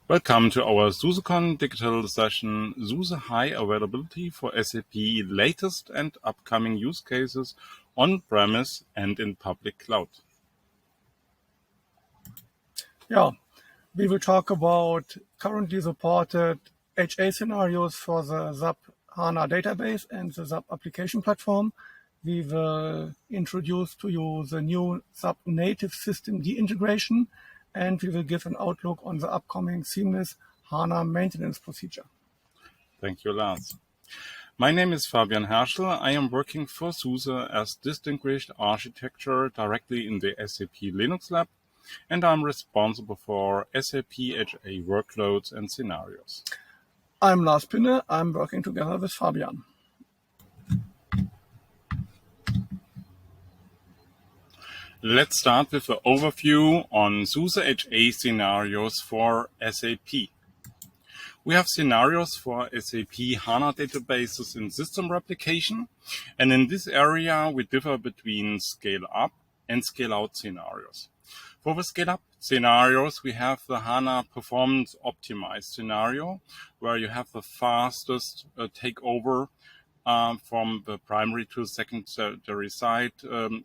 Welcome to our SUSECON digital session, SUSE High Availability for SAP latest and upcoming use cases on-premise and in public cloud. Yeah, we will talk about currently supported HA scenarios for the SAP HANA database and the SAP application platform. We will introduce to you the new SAP native system integration, and we will give an outlook on the upcoming seamless HANA maintenance procedure. Thank you, Lars. My name is Fabian Herschel. I am working for SUSE as Distinguished Architecture directly in the SAP Linux Lab, and I'm responsible for SAP HA workloads and scenarios. I'm Lars Pinne. I'm working together with Fabian. Let's start with an overview on SUSE HA scenarios for SAP. We have scenarios for SAP HANA databases in system replication, and in this area we differ between scale-up and scale-out scenarios. For the scale-up scenarios, we have the HANA performance optimized scenario, where you have the fastest takeover from the primary to secondary side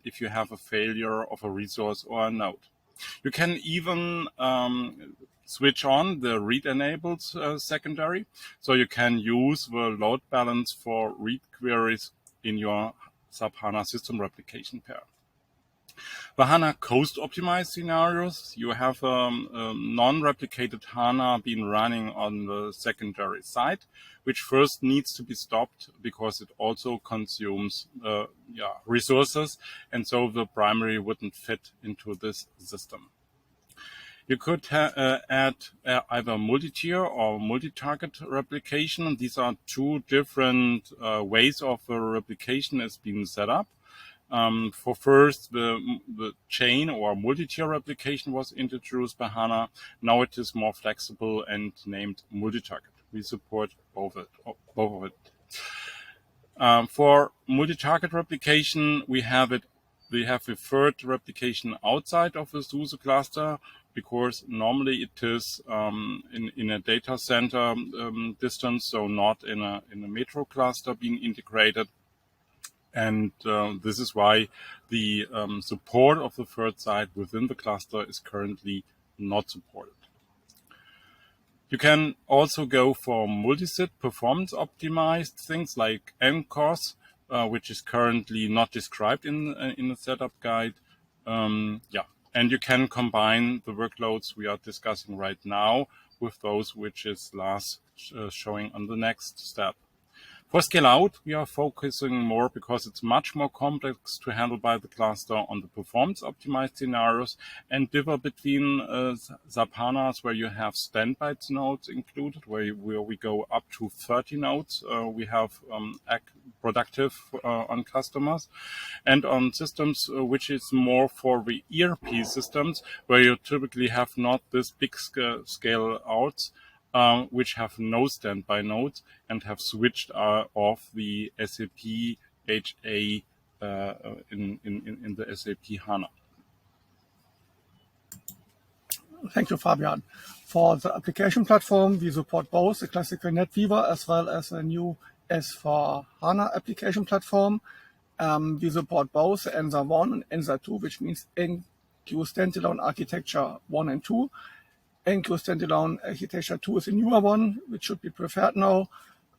if you have a failure of a resource or a node. You can even switch on the read-enabled secondary, so you can use the load balance for read queries in your SAP HANA system replication pair. The HANA cost-optimized scenarios, you have non-replicated HANA being running on the secondary side, which first needs to be stopped because it also consumes resources, and so the primary wouldn't fit into this system. You could add either multi-tier or multi-target replication. These are two different ways of the replication is being set up. For first, the chain or multi-tier replication was introduced by HANA. Now it is more flexible and named multi-target. We support both of it. For multi-target replication, we have a third replication outside of the SUSE cluster, because normally it is in a data center distance, so not in a metro cluster being integrated. And this is why the support of the third side within the cluster is currently not supported. You can also go for multi-sit performance optimized things like MCOS, which is currently not described in the setup guide. And you can combine the workloads we are discussing right now with those which is Lars showing on the next step. For scale out, we are focusing more because it's much more complex to handle by the cluster on the performance optimized scenarios and differ between SAP HANAs where you have standby nodes included, where we go up to 30 nodes. We have productive on customers, and on systems which is more for the ERP systems, where you typically have not this big scale outs, which have no standby nodes and have switched off the SAP HA in the SAP HANA. Thank you, Fabian. For the application platform, we support both the classical NetWeaver as well as a new S/4HANA application platform. We support both ENSA 1 and ENSA 2, which means NQ standalone architecture 1 and 2. NQ standalone architecture 2 is a newer one, which should be preferred now.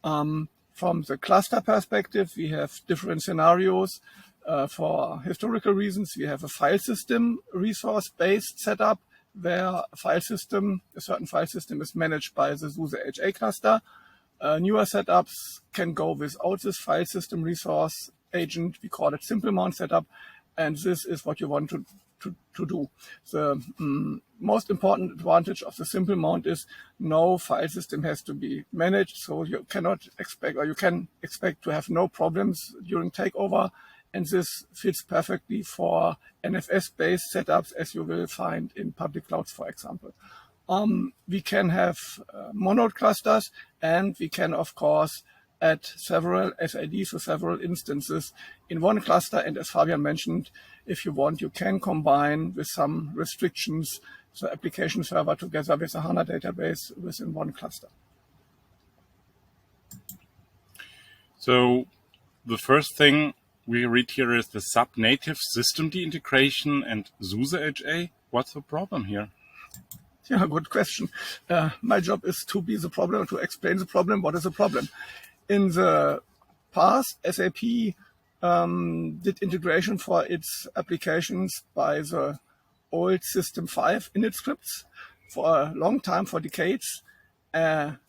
From the cluster perspective, we have different scenarios. For historical reasons, we have a file system resource-based setup where a certain file system is managed by the SUSE HA cluster. Newer setups can go without this file system resource agent. We call it simple mount setup, and this is what you want to do. The most important advantage of the simple mount is no file system has to be managed, so you cannot expect, or you can expect to have no problems during takeover, and this fits perfectly for NFS-based setups, as you will find in public clouds, for example. We can have monode clusters, and we can, of course, add several SADs to several instances in one cluster. And as Fabian mentioned, if you want, you can combine with some restrictions the application server together with a HANA database within one cluster. So the first thing we read here is the sub-native system integration and SUSE HA. What's the problem here? Yeah, good question. My job is to be the problem, to explain the problem. What is the problem? In the past, SAP did integration for its applications by the old System 5 init scripts for a long time, for decades.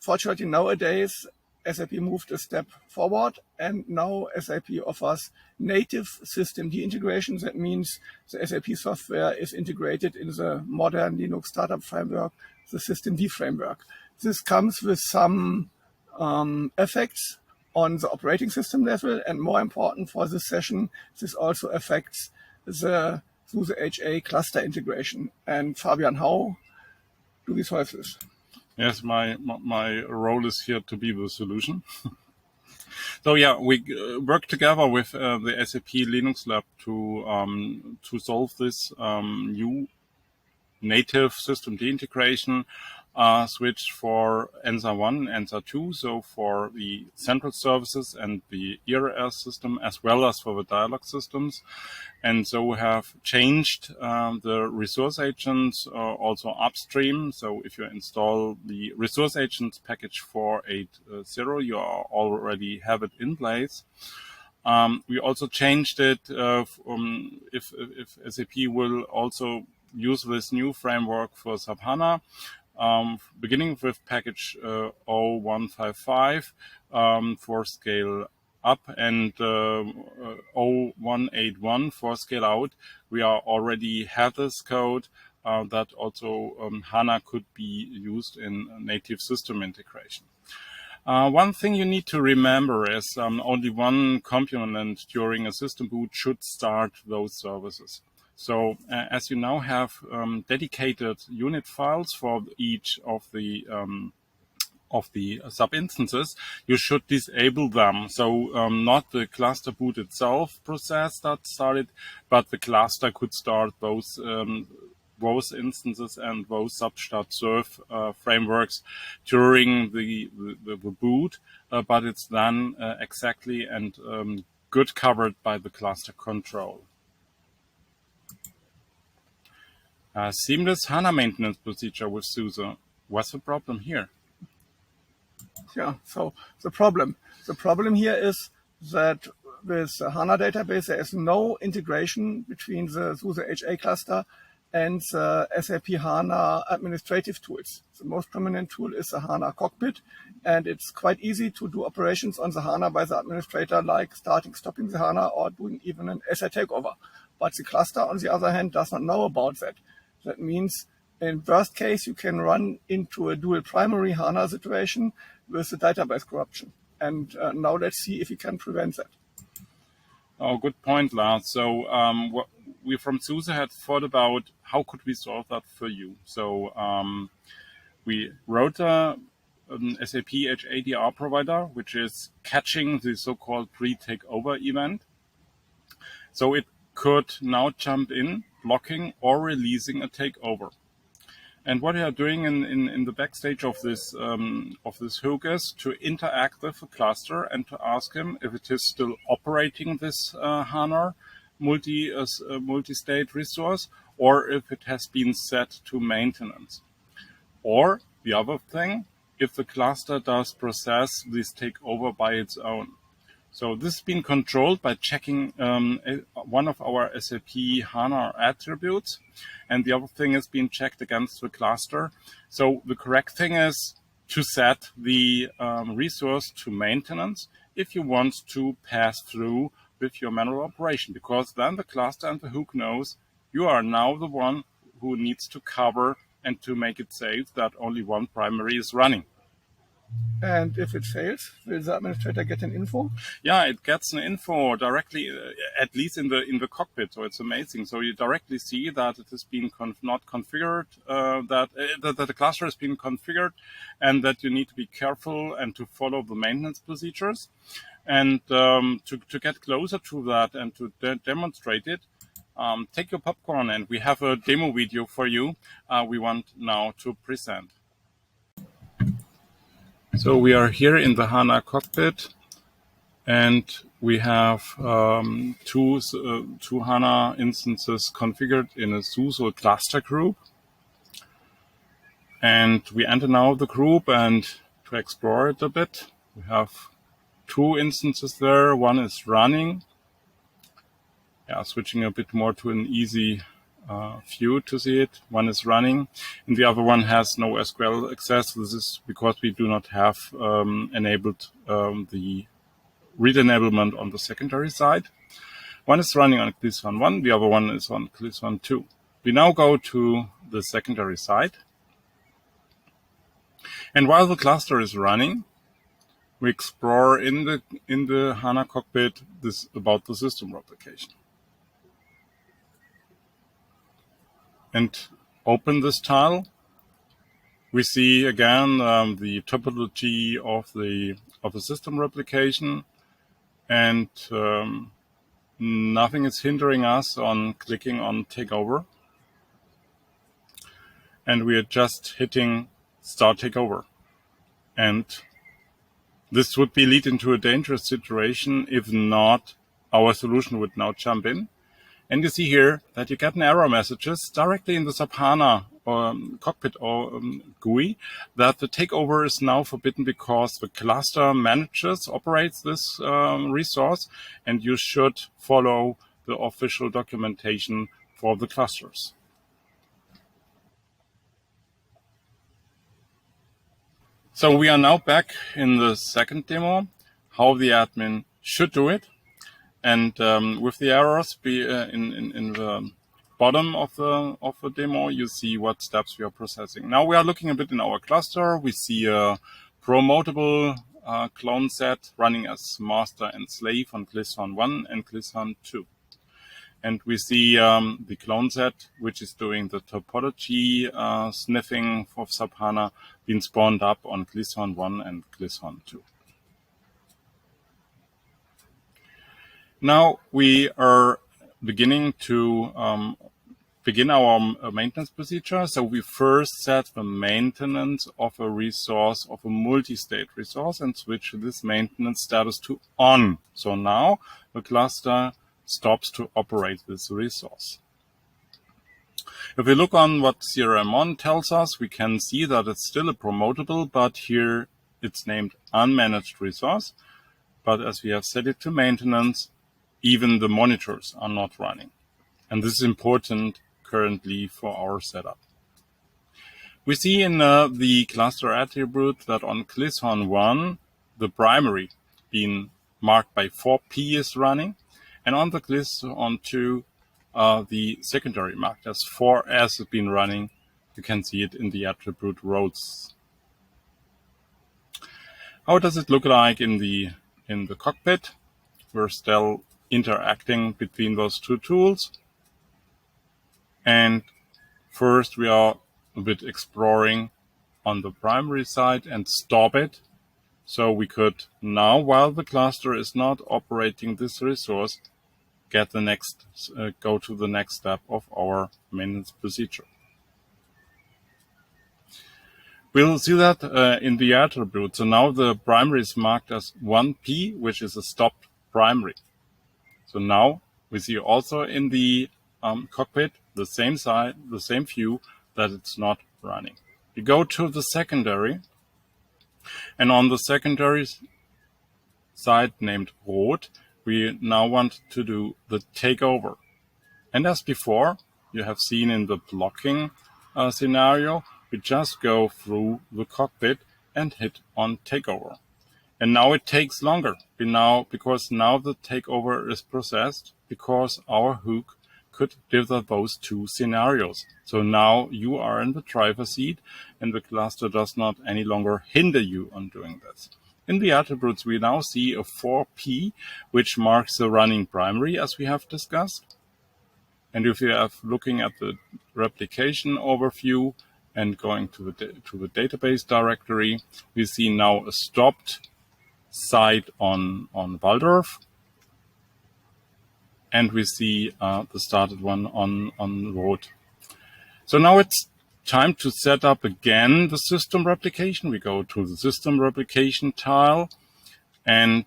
Fortunately, nowadays, SAP moved a step forward, and now SAP offers native system integration. That means the SAP software is integrated in the modern Linux startup framework, the System D framework. This comes with some effects on the operating system level, and more important for this session, this also affects the SUSE HA cluster integration. And Fabian, how do we solve this? Yes, my role is here to be the solution. So yeah, we work together with the SAP Linux Lab to solve this new native system integration switch for ENSA 1, ENSA 2, so for the central services and the ERS system, as well as for the dialog systems. And so we have changed the resource agents also upstream. So if you install the resource agents package 4.8.0, you already have it in place. We also changed it if SAP will also use this new framework for SAP HANA, beginning with package 0155 for scale up and 0181 for scale out. We already have this code that also HANA could be used in native system integration. One thing you need to remember is only one component during a system boot should start those services. So as you now have dedicated unit files for each of the sub-instances, you should disable them. So not the cluster boot itself process that started, but the cluster could start both instances and both sub-serve frameworks during the boot, but it's then exactly and good covered by the cluster control. Seamless HANA maintenance procedure with SUSE. What's the problem here? Yeah, so the problem here is that with the HANA database, there is no integration between the SUSE HA cluster and the SAP HANA administrative tools. The most prominent tool is the HANA cockpit, and it's quite easy to do operations on the HANA by the administrator, like starting, stopping the HANA, or doing even an SA takeover. But the cluster, on the other hand, does not know about that. That means, in worst case, you can run into a dual primary HANA situation with the database corruption. And now let's see if we can prevent that. Oh, good point, Lars. So what we from SUSE had thought about how could we solve that for you. So we wrote an SAP HADR provider, which is catching the so-called pre-takeover event. So it could now jump in, blocking or releasing a takeover. And what we are doing in the backstage of this hook is to interact with the cluster and to ask him if it is still operating this HANA multi-state resource, or if it has been set to maintenance. Or the other thing, if the cluster does process this takeover by its own. So this has been controlled by checking one of our SAP HANA attributes, and the other thing is being checked against the cluster. So the correct thing is to set the resource to maintenance if you want to pass through with your manual operation, because then the cluster and the hook knows you are now the one who needs to cover and to make it safe that only one primary is running. And if it fails, will the administrator get an info? Yeah, it gets an info directly, at least in the cockpit. So it's amazing. So you directly see that it has been not configured, that the cluster has been configured, and that you need to be careful and to follow the maintenance procedures. And to get closer to that and to demonstrate it, take your popcorn, and we have a demo video for you. We want now to present. So we are here in the HANA cockpit, and we have two HANA instances configured in a SUSE cluster group. And we enter now the group, and to explore it a bit, we have two instances there. One is running. Yeah, switching a bit more to an easy view to see it. One is running, and the other one has no SQL access. This is because we do not have enabled the read enablement on the secondary side. One is running on CLISON 1, the other one is on CLISON 2. We now go to the secondary side, and while the cluster is running, we explore in the HANA cockpit this about the system replication. And open this tile. We see again the topology of the system replication, and nothing is hindering us on clicking on takeover. And we are just hitting start takeover. And this would be lead into a dangerous situation if not our solution would now jump in. And you see here that you get an error messages directly in the SAP HANA cockpit or GUI that the takeover is now forbidden because the cluster operates this resource, and you should follow the official documentation for the clusters. So we are now back in the second demo, how the admin should do it. And with the arrows in the bottom of the demo, you see what steps we are processing. Now we are looking a bit in our cluster. We see a promotable clone set running as master and slave on CLISON 1 and CLISON 2. And we see the clone set, which is doing the topology sniffing of SAP HANA, being spawned up on CLISON 1 and CLISON 2. Now we are beginning to begin our maintenance procedure. So we first set the maintenance of a resource, of a multi-state resource, and switch this maintenance status to on. So now the cluster stops to operate this resource. If we look on what CRM-on tells us, we can see that it's still a promotable, but here it's named unmanaged resource. But as we have set it to maintenance, even the monitors are not running. And this is important currently for our setup. We see in the cluster attribute that on CLISON 1, the primary being marked by 4P is running, and on the CLISON 2, the secondary marked as 4S has been running. You can see it in the attribute rows. How does it look like in the cockpit? We're still interacting between those two tools. And first we are a bit exploring on the primary side and stop it. So we could now, while the cluster is not operating this resource, get the next, go to the next step of our maintenance procedure. We'll see that in the attribute. So now the primary is marked as 1P, which is a stopped primary. So now we see also in the cockpit the same side, the same view, that it's not running. We go to the secondary, and on the secondary side named Rot, we now want to do the takeover. And as before, you have seen in the blocking scenario, we just go through the cockpit and hit on takeover. And now it takes longer because now the takeover is processed because our hook could dither those two scenarios. So now you are in the driver's seat and the cluster does not any longer hinder you on doing this. In the attributes, we now see a 4P, which marks the running primary, as we have discussed. And if you are looking at the replication overview and going to the database directory, we see now a stopped site on Waldorf, and we see the started one on Rot. So now it's time to set up again the system replication. We go to the system replication tile and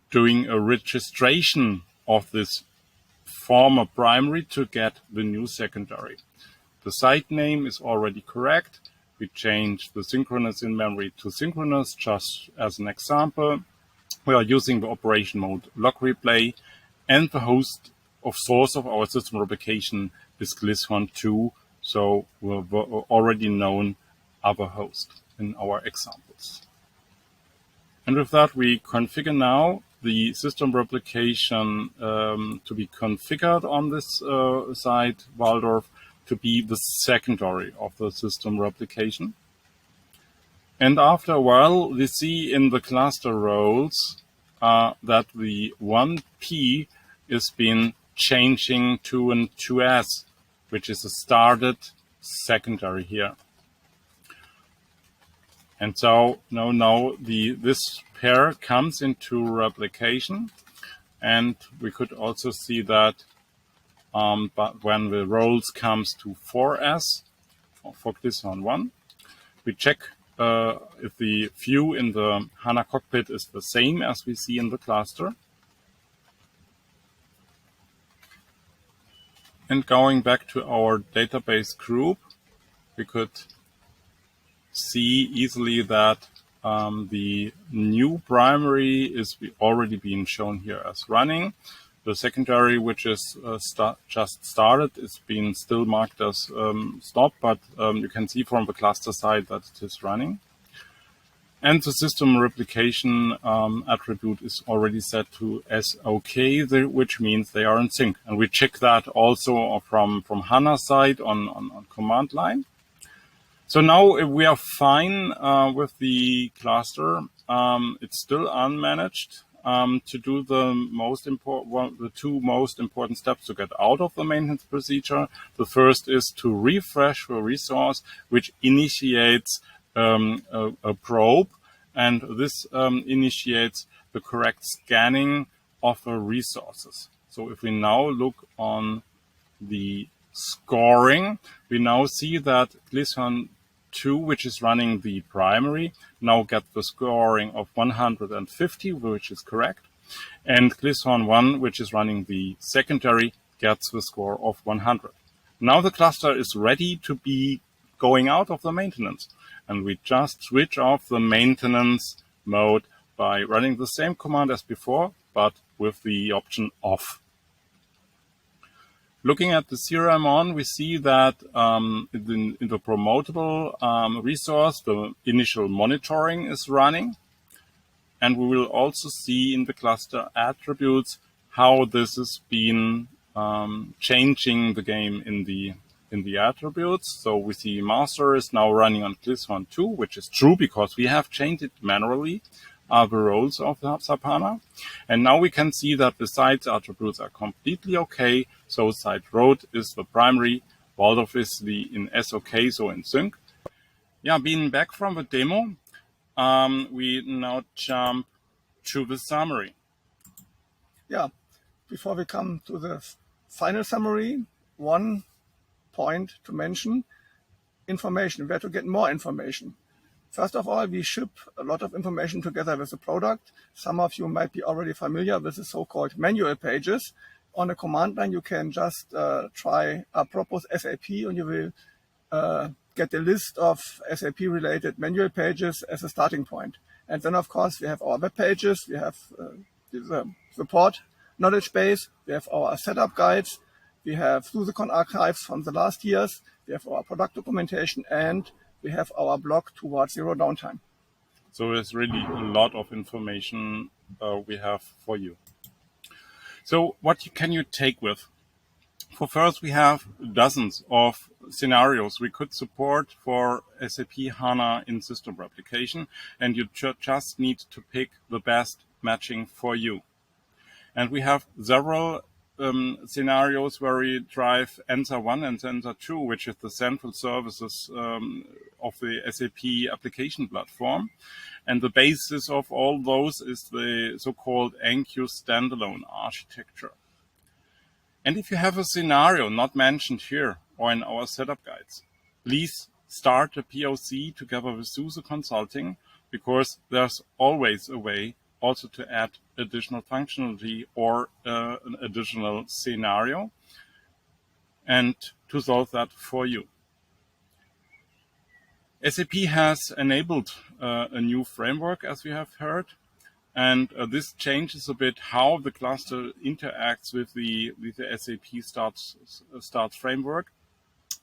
doing a registration of this former primary to get the new secondary. The site name is already correct. We change the synchronous in memory to synchronous, just as an example. We are using the operation mode log replay, and the host of source of our system replication is Glyphon2. So we've already known other host in our examples. And with that, we configure now the system replication to be configured on this site, Waldorf, to be the secondary of the system replication. And after a while, we see in the cluster roles that the 1P is been changing to an 2S, which is a started secondary here. And so now this pair comes into replication, and we could also see that but when the roles comes to 4S for Glyphon 1, we check if the view in the HANA cockpit is the same as we see in the cluster. And going back to our database group, we could see easily that the new primary is already being shown here as running. The secondary, which is just started, is being still marked as stop, but you can see from the cluster side that it is running. And the system replication attribute is already set to SOK, which means they are in sync. And we check that also from HANA side on command line. So now we are fine with the cluster. It's still unmanaged. To do the two most important steps to get out of the maintenance procedure. The first is to refresh the resource, which initiates a probe, and this initiates the correct scanning of the resources. So if we now look on the scoring, we now see that Glyphon 2, which is running the primary, now get the scoring of 150, which is correct. And Glyphon 1, which is running the secondary, gets the score of 100. Now the cluster is ready to be going out of the maintenance. And we just switch off the maintenance mode by running the same command as before, but with the option off. Looking at the CRM on, we see that in the promotable resource, the initial monitoring is running. And we will also see in the cluster attributes how this has been changing the game in the attributes. So we see master is now running on Glyphon 2, which is true because we have changed it manually. The roles of the SAP HANA. And now we can see that the site attributes are completely okay. So site road is the primary, Waldorf is in SOK, so in sync. Yeah, being back from the demo, we now jump to the summary. Yeah, before we come to the final summary, one point to mention, information, where to get more information. First of all, we ship a lot of information together with the product. Some of you might be already familiar with the so-called manual pages. On a command line, you can just try apropos SAP, and you will get a list of SAP-related manual pages as a starting point. And then, of course, we have our web pages. We have the support knowledge base. We have our setup guides. We have SUSECON archives from the last years. We have our product documentation, and we have our blog towards zero downtime. So there's really a lot of information we have for you. So what can you take with? For first, we have dozens of scenarios we could support for SAP HANA in system replication, and you just need to pick the best matching for you. And we have several scenarios where we drive Enter 1 and Enter 2, which is the central services of the SAP application platform. And the basis of all those is the so-called NQ standalone architecture. And if you have a scenario not mentioned here or in our setup guides, please start a POC together with SUSE Consulting, because there's always a way also to add additional functionality or an additional scenario and to solve that for you. SAP has enabled a new framework, as we have heard, and this changes a bit how the cluster interacts with the SAP start framework.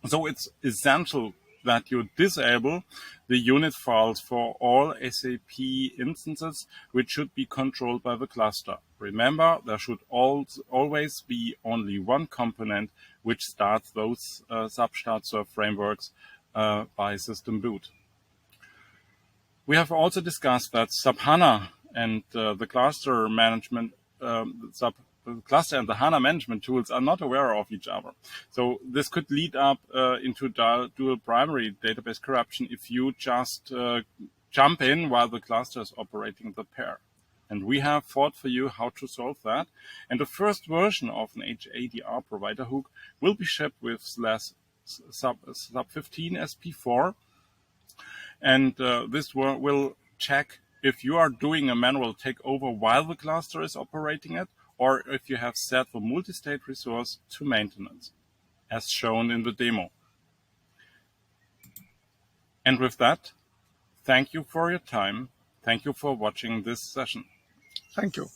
So it's essential that you disable the unit files for all SAP instances, which should be controlled by the cluster. Remember, there should always be only one component which starts those sub-start serve frameworks by system boot. We have also discussed that SAP HANA and the cluster management, the cluster and the HANA management tools are not aware of each other. So this could lead up into dual primary database corruption if you just jump in while the cluster is operating the pair. And we have thought for you how to solve that. And the first version of an HADR provider hook will be shipped with sub 15 SP4. And this will check if you are doing a manual takeover while the cluster is operating it, or if you have set the multi-state resource to maintenance, as shown in the demo. And with that, thank you for your time. Thank you for watching this session. Thank you.